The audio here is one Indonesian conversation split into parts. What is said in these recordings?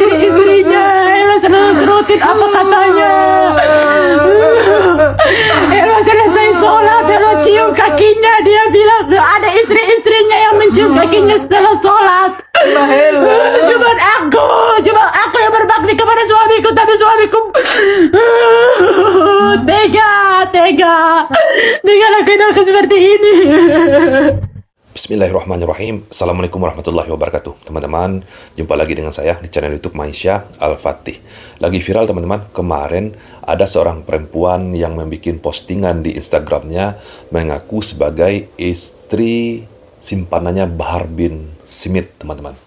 istri-istrinya. Emang serutin apa katanya. Emang selesai sholat, Elo cium kakinya. Dia bilang ada istri-istrinya yang mencium kakinya setelah sholat. Cuma aku yang berbakti kepada suamiku, tapi suamiku tega lakuin aku seperti ini. Bismillahirrahmanirrahim. Assalamualaikum warahmatullahi wabarakatuh. Teman-teman, jumpa lagi dengan saya di channel YouTube Maisha Al-Fatih. Lagi viral teman-teman, kemarin ada seorang perempuan yang membuat postingan di Instagramnya mengaku sebagai istri simpanannya Bahar bin Smith, teman-teman.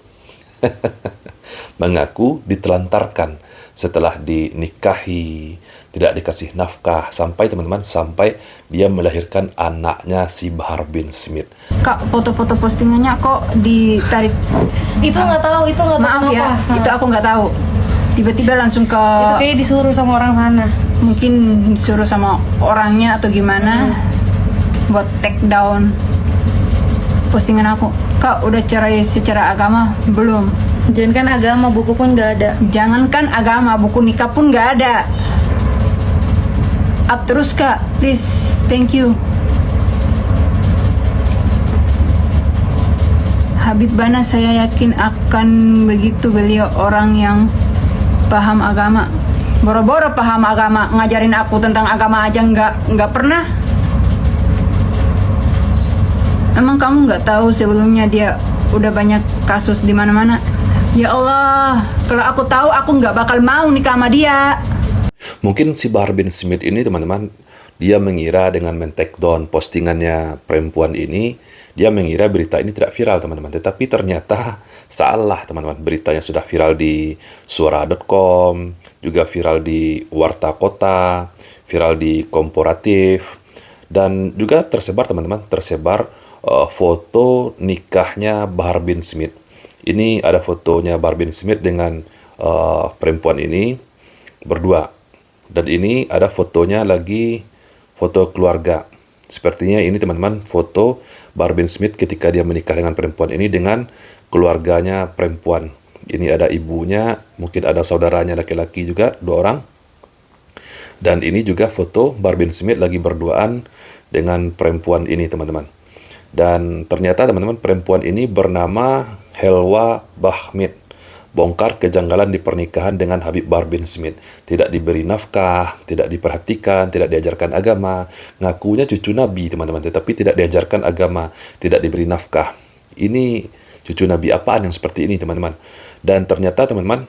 Mengaku ditelantarkan setelah dinikahi, tidak dikasih nafkah, sampai teman-teman, sampai dia melahirkan anaknya si Bahar bin Smith. Kak, foto-foto postingannya kok ditarik? Itu nggak tahu, Maaf ya, itu aku nggak tahu. Tiba-tiba langsung ke... Itu kayak disuruh sama orang sana. Mungkin disuruh sama orangnya atau gimana, buat take down postingan aku. Kak, udah cerai secara agama? Belum. Jangankan agama, buku pun nggak ada. Jangankan agama, buku nikah pun nggak ada. Up terus Kak, please, thank you. Habib Bana, saya yakin akan begitu. Beliau orang yang paham agama. Boro-boro paham agama, ngajarin aku tentang agama aja nggak pernah. Emang kamu nggak tahu sebelumnya dia udah banyak kasus di mana-mana? Ya Allah, kalau aku tahu aku nggak bakal mau nikah sama dia. Mungkin si Bahar bin Smith ini teman-teman, dia mengira dengan men-take down postingannya perempuan ini, dia mengira berita ini tidak viral teman-teman. Tetapi ternyata salah teman-teman. Beritanya sudah viral di suara.com, juga viral di Warta Kota, viral di Komparatif, dan juga tersebar teman-teman, tersebar foto nikahnya Bahar bin Smith. Ini ada fotonya Bahar bin Smith dengan perempuan ini berdua. Dan ini ada fotonya lagi, foto keluarga. Sepertinya ini teman-teman foto Bahar bin Smith ketika dia menikah dengan perempuan ini dengan keluarganya perempuan. Ini ada ibunya, mungkin ada saudaranya laki-laki juga, 2 orang. Dan ini juga foto Bahar bin Smith lagi berduaan dengan perempuan ini teman-teman. Dan ternyata teman-teman perempuan ini bernama Helwa Bahmid. Bongkar kejanggalan di pernikahan dengan Habib Bahar bin Smith. Tidak diberi nafkah, tidak diperhatikan, tidak diajarkan agama. Ngakunya cucu Nabi teman-teman, tetapi tidak diajarkan agama, tidak diberi nafkah. Ini cucu Nabi apaan yang seperti ini teman-teman. Dan ternyata teman-teman,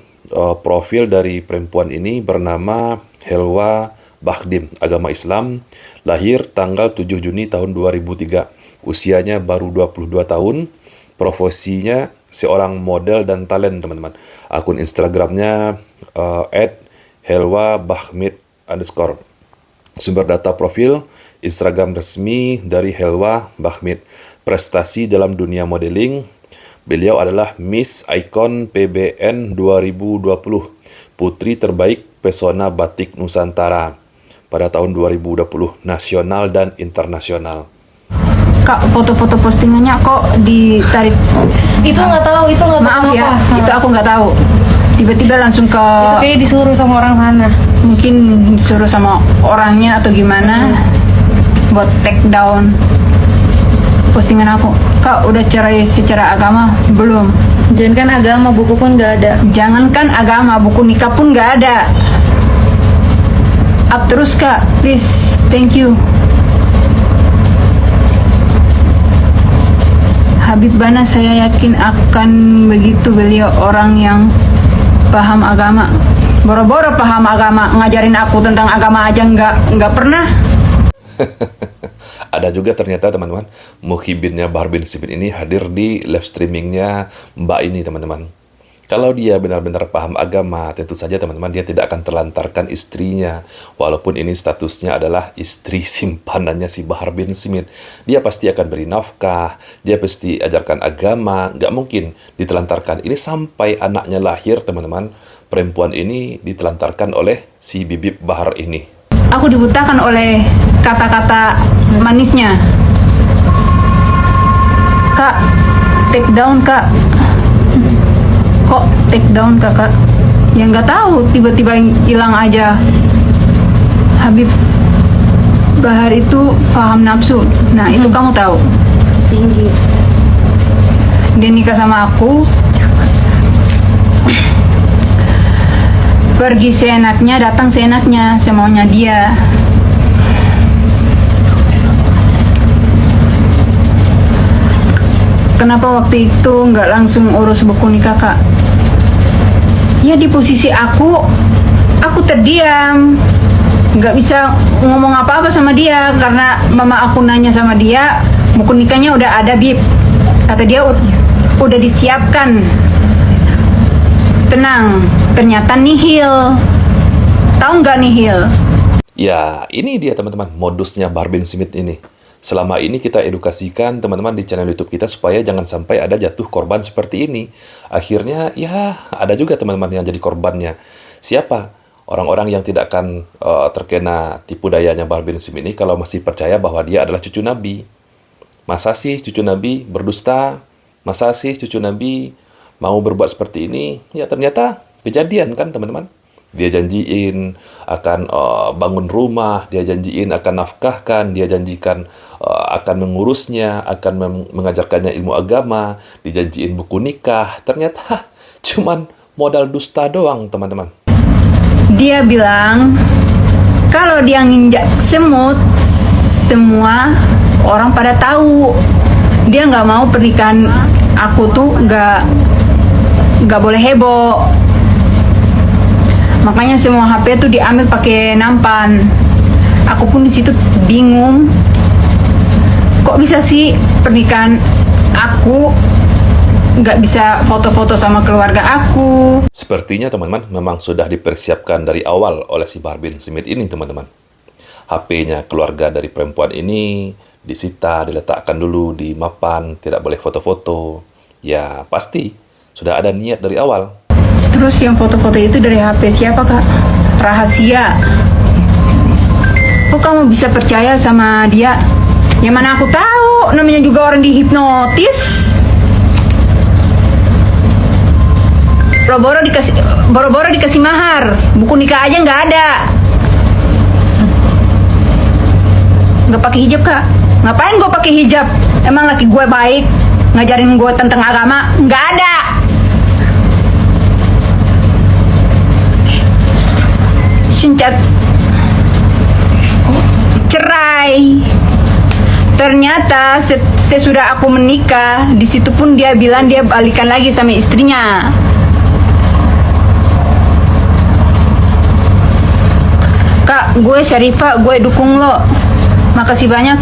profil dari perempuan ini bernama Helwa Bahdim, agama Islam, lahir tanggal 7 Juni tahun 2003. Usianya baru 22 tahun, profesinya seorang model dan talent teman-teman. Akun Instagramnya @helwabahmid_. Sumber data profil Instagram resmi dari Helwa Bahmid. Prestasi dalam dunia modeling, beliau adalah Miss Icon PBN 2020, putri terbaik pesona batik Nusantara pada tahun 2020, nasional dan internasional. Kak, foto-foto postingannya kok ditarik? Itu nggak tahu, Maaf ya, itu aku nggak tahu. Tiba-tiba langsung ke... Itu kayak disuruh sama orang sana. Mungkin disuruh sama orangnya atau gimana, buat take down postingan aku. Kak, udah cerai secara agama? Belum. Jangankan agama, buku pun nggak ada. Jangankan agama, buku nikah pun nggak ada. Up terus Kak, please, thank you. Habib Bana, saya yakin akan begitu. Beliau orang yang paham agama. Boro-boro paham agama, ngajarin aku tentang agama aja nggak pernah. Ada juga ternyata teman-teman, muhibinnya Bahar bin Smith ini hadir di live streamingnya Mbak ini teman-teman. Kalau dia benar-benar paham agama, tentu saja teman-teman dia tidak akan terlantarkan istrinya. Walaupun ini statusnya adalah istri simpanannya si Bahar bin Smith. Dia pasti akan beri nafkah, dia pasti ajarkan agama, nggak mungkin ditelantarkan. Ini sampai anaknya lahir teman-teman, perempuan ini ditelantarkan oleh si bibib Bahar ini. Aku dibutakan oleh kata-kata manisnya. Kak, take down Kak. Kok take down Kakak? Ya nggak tahu, tiba-tiba hilang aja. Habib Bahar itu paham nafsu. Nah itu kamu tahu. Tinggi. Dia nikah sama aku, pergi seenaknya, datang seenaknya, semaunya dia. Kenapa waktu itu nggak langsung urus buku nikah, Kak? Ya di posisi aku terdiam, nggak bisa ngomong apa-apa sama dia karena mama aku nanya sama dia, buku nikahnya udah ada, Bib. Kata dia udah disiapkan. Tenang, ternyata nihil. Tahu nggak nihil? Ya, ini dia teman-teman modusnya Bahar bin Smith ini. Selama ini kita edukasikan teman-teman di channel YouTube kita supaya jangan sampai ada jatuh korban seperti ini. Akhirnya ya ada juga teman-teman yang jadi korbannya. Siapa? Orang-orang yang tidak akan terkena tipu dayanya Bahar bin Smith ini kalau masih percaya bahwa dia adalah cucu Nabi. Masa sih cucu Nabi berdusta? Masa sih cucu Nabi mau berbuat seperti ini? Ya ternyata kejadian kan teman-teman. Dia janjiin akan bangun rumah, dia janjiin akan nafkahkan, dia janjikan akan mengurusnya, akan mengajarkannya ilmu agama, dijanjiin buku nikah. Ternyata cuman modal dusta doang, teman-teman. Dia bilang kalau dia nginjak semut, semua orang pada tahu. Dia nggak mau pernikahan aku tuh nggak boleh heboh. Makanya semua HP tuh diambil pakai nampan. Aku pun di situ bingung. Kok bisa sih pernikahan aku nggak bisa foto-foto sama keluarga aku? Sepertinya teman-teman memang sudah dipersiapkan dari awal oleh si Bahar bin Smith ini teman-teman. HP-nya keluarga dari perempuan ini disita, diletakkan dulu di mapan, tidak boleh foto-foto. Ya pasti sudah ada niat dari awal. Terus yang foto-foto itu dari HP siapa, Kak? Rahasia. Kok kamu bisa percaya sama dia? Ya mana aku tahu, namanya juga orang dihipnotis. Boro-boro dikasih mahar, buku nikah aja nggak ada. Nggak pakai hijab, Kak? Ngapain gue pakai hijab? Emang laki gue baik, ngajarin gue tentang agama? Nggak ada. Sincat cerai. Ternyata sesudah aku menikah, di situ pun dia bilang dia balikan lagi sama istrinya. Kak, gue Syarifah, gue dukung lo. Makasih banyak.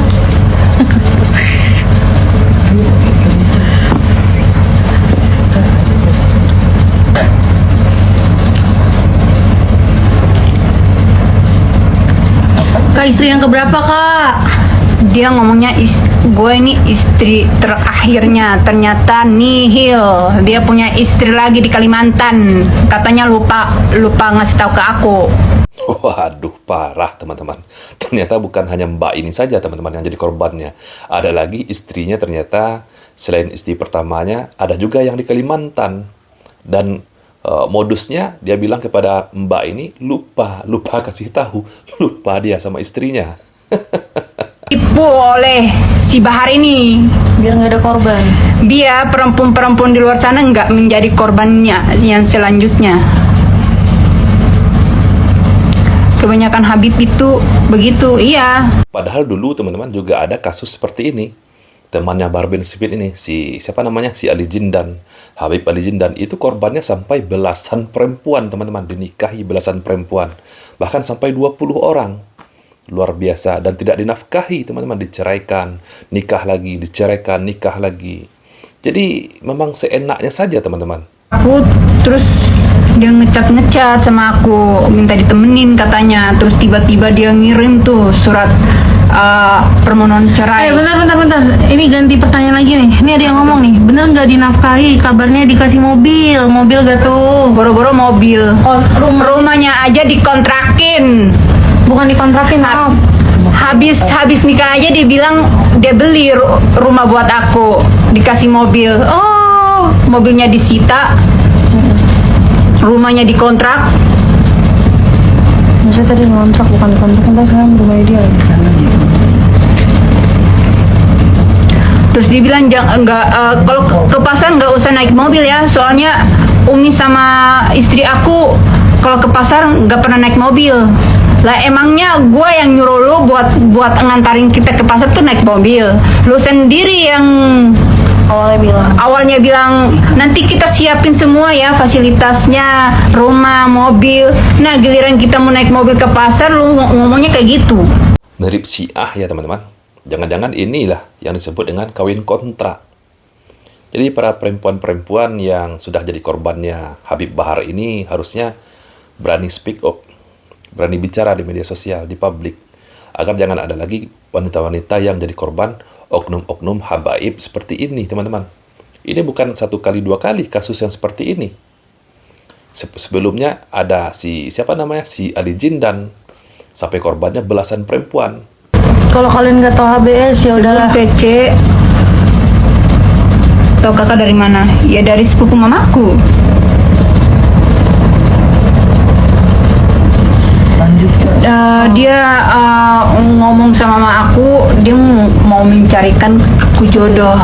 Kak, istri yang keberapa, Kak? Dia ngomongnya gue ini istri terakhirnya, ternyata nihil. Dia punya istri lagi di Kalimantan. Katanya lupa ngasih tahu ke aku. Waduh, parah teman-teman. Ternyata bukan hanya Mbak ini saja teman-teman yang jadi korbannya. Ada lagi istrinya ternyata selain istri pertamanya, ada juga yang di Kalimantan. Dan modusnya dia bilang kepada Mbak ini lupa kasih tahu, lupa dia sama istrinya. Tipu oleh si Bahar ini. Biar nggak ada korban. Biar perempuan-perempuan di luar sana nggak menjadi korbannya yang selanjutnya. Kebanyakan Habib itu begitu, iya. Padahal dulu teman-teman juga ada kasus seperti ini. Temannya Bahar bin Smith ini, si Ali Jindan, Habib Ali Jindan, itu korbannya sampai belasan perempuan teman-teman, dinikahi belasan perempuan. Bahkan sampai 20 orang. Luar biasa, dan tidak dinafkahi teman-teman, diceraikan, nikah lagi, diceraikan, nikah lagi. Jadi memang seenaknya saja teman-teman. Aku terus dia ngecat sama aku, minta ditemenin katanya. Terus tiba-tiba dia ngirim tuh surat permohonan cerai. Bentar. Ini ganti pertanyaan lagi nih. Ini ada yang ngomong nih. Bener nggak dinafkahi? Kabarnya dikasih mobil. Mobil gak tuh? Boro-boro mobil. Rumahnya aja dikontrakin. Bukan dikontrakin, maaf. Habis nikah aja dia bilang dia beli rumah buat aku, dikasih mobil. Oh, mobilnya disita. rumahnya dikontrak. Masa tadi ngontrak, bukan kontrak, kan sekarang rumahnya dia lagi. Terus dibilang kalau ke pasar nggak usah naik mobil ya, soalnya Umi sama istri aku kalau ke pasar nggak pernah naik mobil. Lah emangnya gue yang nyuruh lu buat ngantarin kita ke pasar tuh naik mobil. Lu sendiri yang awalnya bilang nanti kita siapin semua ya fasilitasnya, rumah, mobil. Nah giliran kita mau naik mobil ke pasar lu ngomongnya kayak gitu. Mirip Syiah ya teman-teman. Jangan-jangan inilah yang disebut dengan kawin kontrak. Jadi para perempuan-perempuan yang sudah jadi korbannya Habib Bahar ini harusnya berani speak up, berani bicara di media sosial, di publik, agar jangan ada lagi wanita-wanita yang jadi korban oknum-oknum habaib seperti ini, teman-teman. Ini bukan 1 kali 2 kali kasus yang seperti ini. Sebelumnya ada si Ali Jindan, sampai korbannya belasan perempuan. Kalau kalian nggak tahu HBS ya udahlah. VC. Tahu kakak dari mana? Ya dari sepupu mamaku. Dia ngomong sama mama aku, dia mau mencarikan aku jodoh.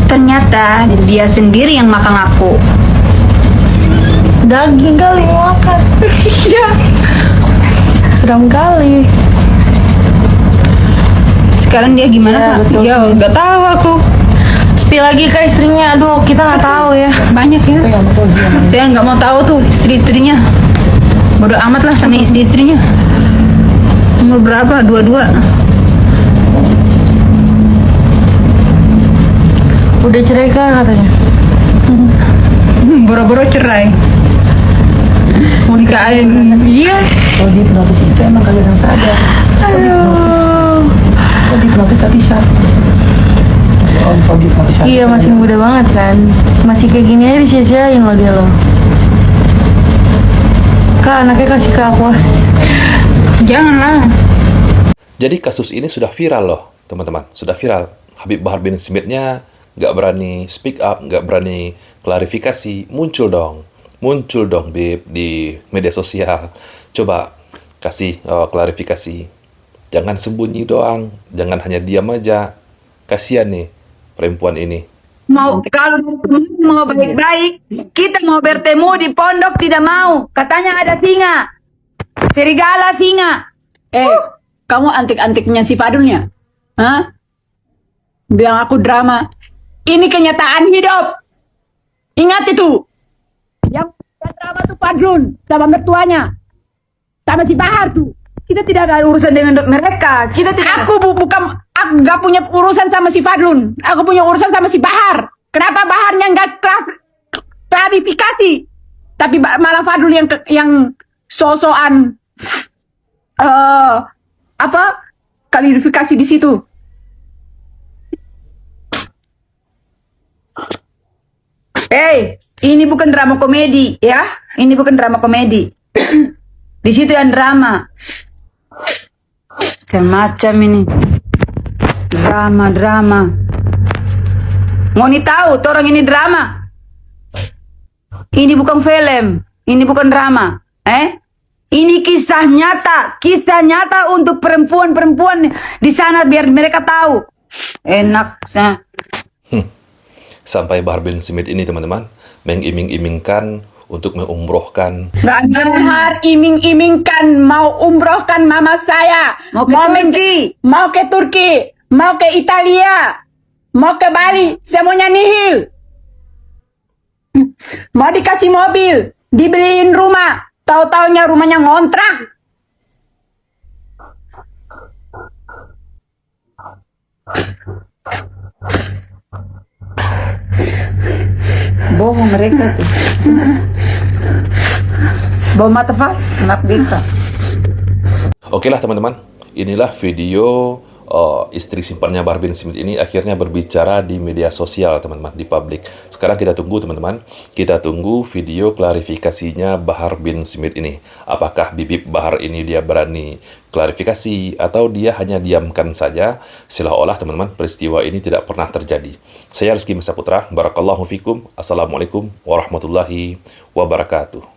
Ternyata dia sendiri yang makan aku. Daging kali mau makan. Iya. Seram kali. Sekarang dia gimana? betul Ya sih. nggak tahu aku. Spill lagi ke istrinya, aduh kita nggak tahu ya. Banyak ya. Saya nggak mau tahu tuh istri-istrinya. Bodoh amat lah sama istri-istrinya. Umur berapa? 22. Udah cerai kan katanya. Boro-boro cerai. Mau nikahin. Iya. Kalau di hipnotis itu emang kalian yang sadar. Aduh. Kalau di hipnotis tak bisa. Kalau di hipnotis Iya masih muda banget kan. Masih kayak gini aja disia-siain lo dia lo. Kak anaknya kasih ke aku. Janganlah. Jadi kasus ini sudah viral loh, teman-teman. Sudah viral. Habib Bahar bin Smith-nya nggak berani speak up, nggak berani klarifikasi. Muncul dong, Bib, di media sosial. Coba kasih klarifikasi. Jangan sembunyi doang, jangan hanya diam aja. Kasihan nih perempuan ini. Kalau mau baik-baik, kita mau bertemu di pondok tidak mau. Katanya ada singa, serigala singa. Kamu antik-antiknya si Fadulnya? Hah? Bilang aku drama. Ini kenyataan hidup. Ingat itu. Yang drama tuh Fadlun sama mertuanya. Sama si Bahar tuh. Kita tidak ada urusan dengan mereka. Kita tidak. Aku aku nggak punya urusan sama si Fadlun. Aku punya urusan sama si Bahar. Kenapa Baharnya nggak klarifikasi? Tapi malah Fadlun yang sosokan klarifikasi di situ. Ini bukan drama komedi, ya. Ini bukan drama komedi. Di situ yang drama. Macam-macam ini. Drama. Mau nih tahu, orang ini drama. Ini bukan film, ini bukan drama. Ini kisah nyata untuk perempuan-perempuan di sana biar mereka tahu. Enak. Sampai Bahar bin Smith ini, teman-teman, mengiming-imingkan untuk mengumrohkan. Bahar iming-imingkan mau umrohkan mama saya. Mau ke Turki, mau ke Italia, mau ke Bali, semuanya nihil. Mau dikasih mobil, dibeliin rumah, tahu-taunya rumahnya ngontrak. Bohong mereka tuh. Bawa mata enak kita. Oke lah teman-teman, inilah video istri simpannya Bahar bin Smith ini akhirnya berbicara di media sosial, teman-teman, di publik. Sekarang kita tunggu, teman-teman, kita tunggu video klarifikasinya Bahar bin Smith ini. Apakah Bibib Bahar ini dia berani klarifikasi atau dia hanya diamkan saja seolah-olah, teman-teman, peristiwa ini tidak pernah terjadi. Saya Rizky Mesa Putra, barakallahu fikum, assalamualaikum warahmatullahi wabarakatuh.